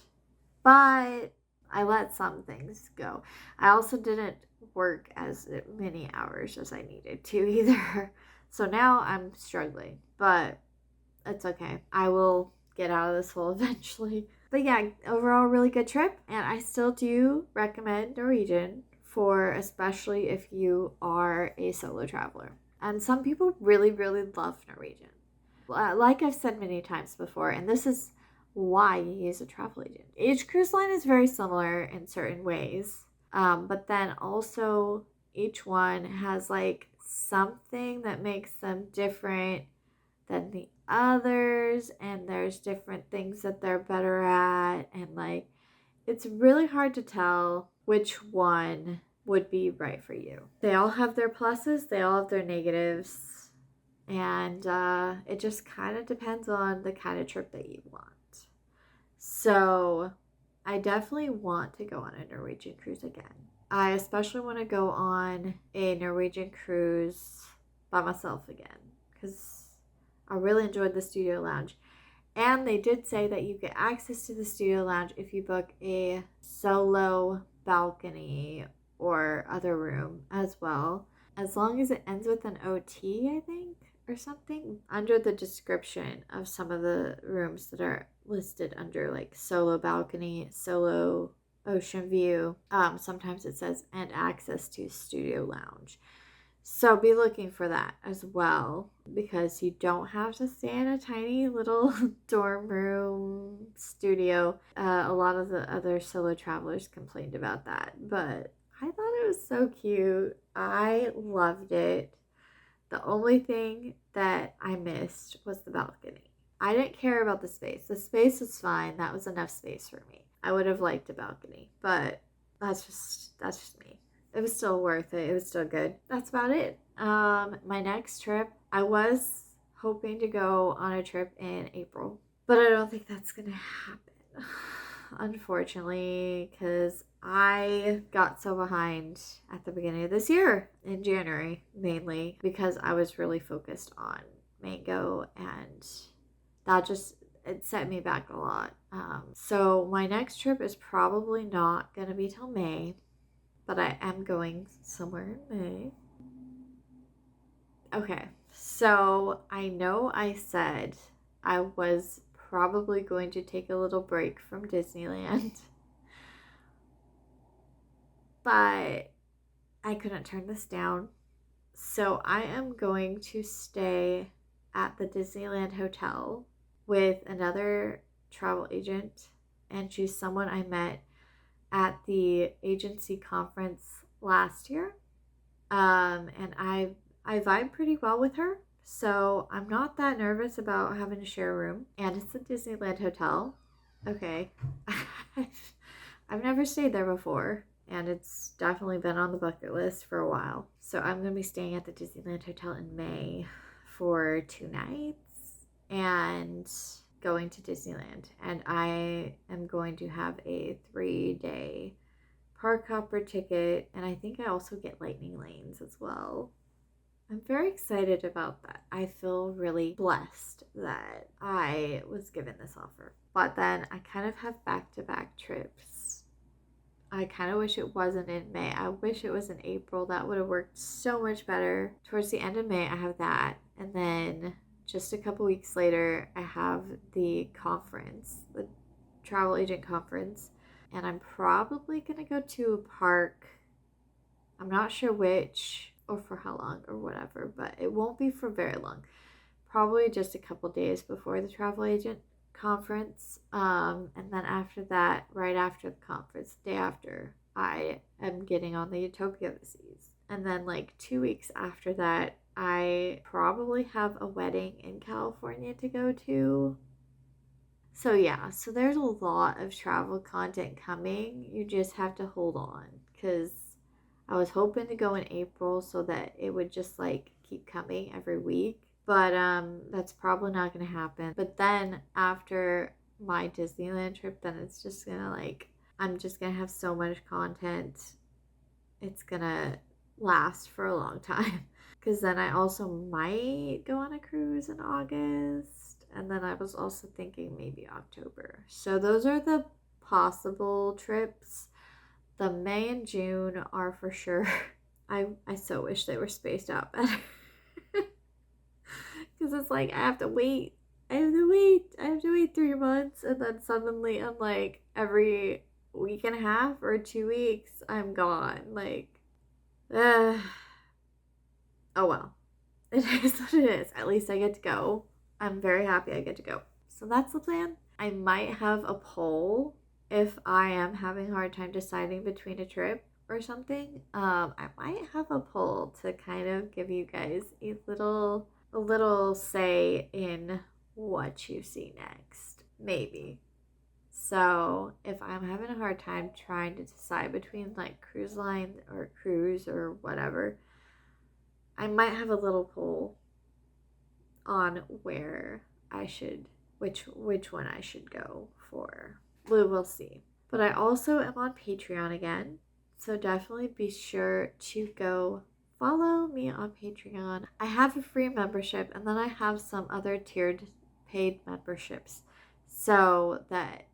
But I let some things go. I also didn't work as many hours as I needed to either. So now I'm struggling, but it's okay. I will get out of this hole eventually. But yeah, overall, really good trip. And I still do recommend Norwegian for especially if you are a solo traveler. And some people really, really love Norwegian. Like I've said many times before, and this is why you use a travel agent. Each cruise line is very similar in certain ways, but then also each one has like something that makes them different than the others, and there's different things that they're better at, and like it's really hard to tell which one would be right for you. They all have their pluses, they all have their negatives, and it just kind of depends on the kind of trip that you want. So I definitely want to go on a Norwegian cruise again. I especially want to go on a Norwegian cruise by myself again because I really enjoyed the studio lounge. And they did say that you get access to the studio lounge if you book a solo balcony or other room as well, as long as it ends with an OT, I think, or something. Under the description of some of the rooms that are listed under like solo balcony, solo ocean view, sometimes it says and access to studio lounge. So be looking for that as well, because you don't have to stay in a tiny little dorm room studio. A lot of the other solo travelers complained about that, but I thought it was so cute. I loved it. The only thing that I missed was the balcony. I didn't care about the space. The space was fine. That was enough space for me. I would have liked a balcony, but that's just me. It was still worth it. It was still good. That's about it. My next trip, I was hoping to go on a trip in April, but I don't think that's gonna happen, unfortunately, because I got so behind at the beginning of this year in January, mainly because I was really focused on Mango, and that just it set me back a lot. So my next trip is probably not gonna be till May, but I am going somewhere in May. Okay, so I know I said I was probably going to take a little break from Disneyland, but I couldn't turn this down. So I am going to stay at the Disneyland Hotel with another travel agent, and she's someone I met at the agency conference last year. And I vibe pretty well with her, so I'm not that nervous about having to share a room. And it's a Disneyland hotel. Okay. I've never stayed there before, and it's definitely been on the bucket list for a while. So I'm going to be staying at the Disneyland Hotel in May for 2 nights and going to Disneyland. And I am going to have a 3-day park hopper ticket, and I think I also get lightning lanes as well. I'm very excited about that. I feel really blessed that I was given this offer. But then I kind of have back-to-back trips. I kind of wish it wasn't in May. I wish it was in April. That would have worked so much better. Towards the end of May, I have that. And then just a couple weeks later, I have the conference, the travel agent conference. And I'm probably going to go to a park. I'm not sure which or for how long or whatever, but it won't be for very long. Probably just a couple days before the travel agent conference. And then after that, right after the conference, the day after, I am getting on the Utopia of the Seas. And then like 2 weeks after that, I probably have a wedding in California to go to. So yeah, so there's a lot of travel content coming. You just have to hold on, because I was hoping to go in April so that it would just like keep coming every week. But that's probably not going to happen. But then after my Disneyland trip, then it's just going to like, I'm just going to have so much content. It's going to last for a long time. Because then I also might go on a cruise in August. And then I was also thinking maybe October. So those are the possible trips. The May and June are for sure. I so wish they were spaced out better. Because it's like I have to wait 3 months, and then suddenly I'm like every week and a half or 2 weeks I'm gone. Like, oh well. It is what it is. At least I get to go. I'm very happy I get to go. So that's the plan. I might have a poll if I am having a hard time deciding between a trip or something. I might have a poll to kind of give you guys a little say in what you see next, maybe. So if I'm having a hard time trying to decide between like cruise line or cruise or whatever, I might have a little poll on where I should, which one I should go for. We will see. But I also am on Patreon again, so definitely be sure to go follow me on Patreon. I have a free membership, and then I have some other tiered paid memberships, so that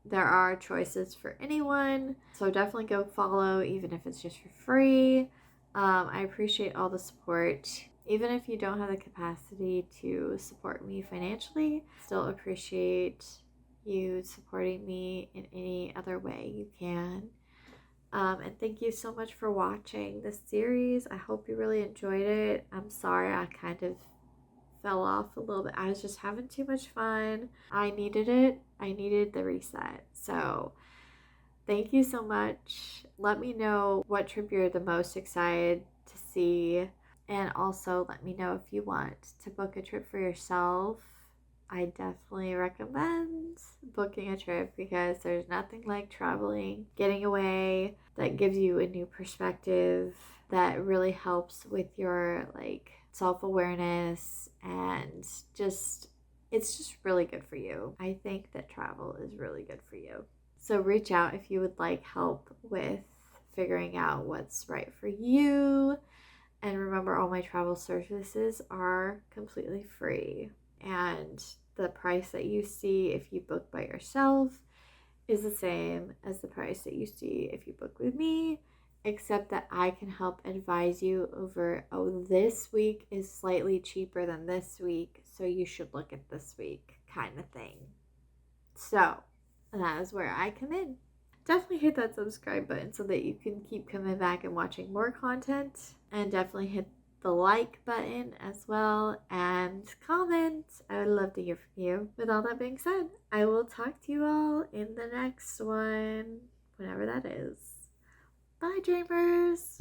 there are choices for anyone. So definitely go follow, even if it's just for free. I appreciate all the support. Even if you don't have the capacity to support me financially, still appreciate you supporting me in any other way you can. And thank you so much for watching this series. I hope you really enjoyed it. I'm sorry I kind of fell off a little bit. I was just having too much fun. I needed it. I needed the reset. So thank you so much. Let me know what trip you're the most excited to see. And also let me know if you want to book a trip for yourself. I definitely recommend booking a trip, because there's nothing like traveling, getting away, that gives you a new perspective, that really helps with your like self-awareness, and just it's just really good for you. I think that travel is really good for you. So reach out if you would like help with figuring out what's right for you. And remember, all my travel services are completely free. And the price that you see if you book by yourself is the same as the price that you see if you book with me, except that I can help advise you over, oh, this week is slightly cheaper than this week, so you should look at this week, kind of thing. So that is where I come in. Definitely hit that subscribe button so that you can keep coming back and watching more content, and definitely hit the like button as well, and comment. I would love to hear from you. With all that being said, I will talk to you all in the next one, whenever that is. Bye, dreamers.